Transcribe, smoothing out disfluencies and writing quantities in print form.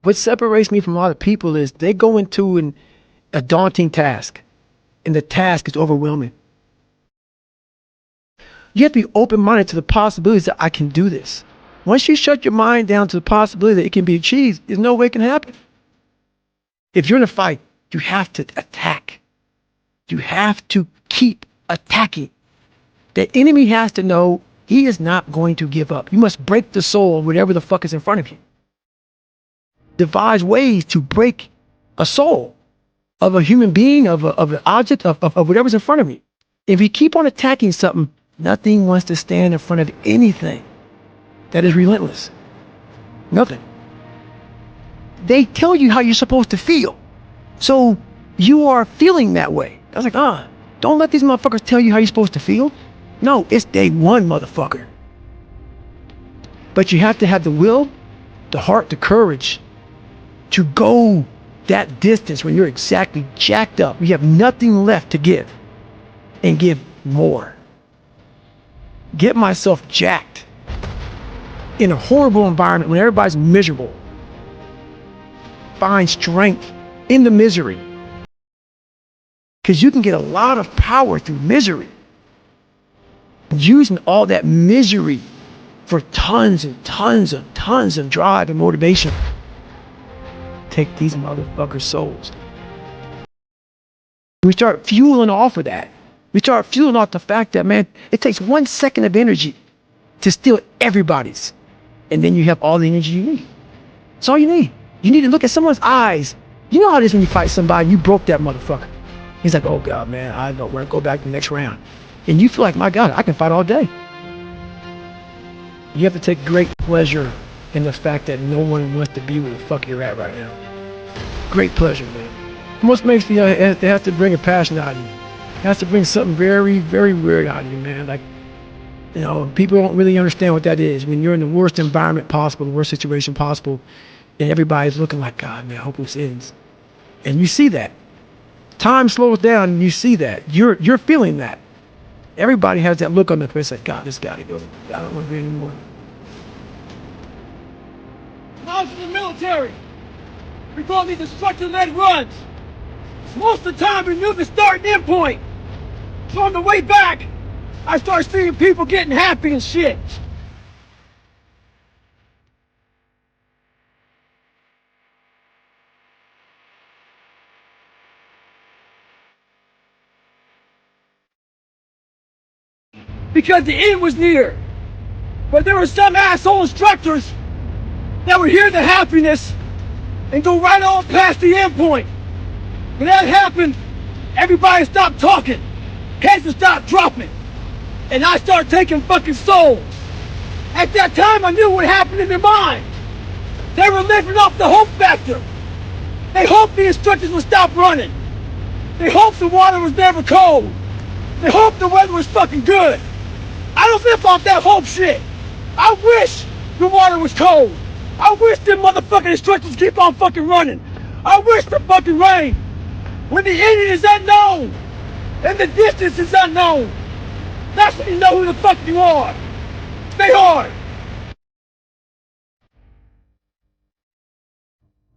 What separates me from a lot of people is they go into a daunting task, and the task is overwhelming. You have to be open-minded to the possibilities that I can do this. Once you shut your mind down to the possibility that it can be achieved, there's no way it can happen. If you're in a fight, you have to attack. You have to keep attacking. The enemy has to know he is not going to give up. You must break the soul of whatever the fuck is in front of you. Devise ways to break a soul of a human being, of an object, of whatever's in front of you. If you keep on attacking something, nothing wants to stand in front of anything that is relentless. Nothing. They tell you how you're supposed to feel. So you are feeling that way. I was like, don't let these motherfuckers tell you how you're supposed to feel. No, it's day one, motherfucker. But you have to have the will, the heart, the courage to go that distance when you're exactly jacked up. You have nothing left to give, and give more. Get myself jacked in a horrible environment when everybody's miserable. Find strength in the misery, because you can get a lot of power through misery. Using all that misery for tons and tons and tons of drive and motivation. Take these motherfuckers' souls. We start fueling off of that. We start fueling off the fact that, man, it takes 1 second of energy to steal everybody's. And then you have all the energy you need. That's all you need. You need to look at someone's eyes. You know how it is when you fight somebody, you broke that motherfucker. He's like, oh God, man, I know, we're gonna go back to the next round. And you feel like, my God, I can fight all day. You have to take great pleasure in the fact that no one wants to be where the fuck you're at right now. Great pleasure, man. Most makes me, they have to bring a passion out of you. It has to bring something very, very weird out of you, man. Like, you know, people don't really understand what that is. When you're in the worst environment possible, the worst situation possible, and everybody's looking like, God, man, I hope this ends. And you see that. Time slows down and you see that. You're feeling that. Everybody has that look on their face like, God, this gotta go. I don't want to be anymore. When I was in the military, we go on these instructor-led runs. Most of the time we knew the start and end point. So on the way back, I started seeing people getting happy and shit. Because the end was near. But there were some asshole instructors that would hear the happiness and go right on past the end point. When that happened, everybody stopped talking. Heads would stop dropping. And I started taking fucking souls. At that time, I knew what happened in their mind. They were living off the hope factor. They hoped the instructors would stop running. They hoped the water was never cold. They hoped the weather was fucking good. I don't live off that hope shit. I wish the water was cold. I wish them motherfucking instructors keep on fucking running. I wish the fucking rain. When the ending is unknown and the distance is unknown, that's when you know who the fuck you are. Stay hard.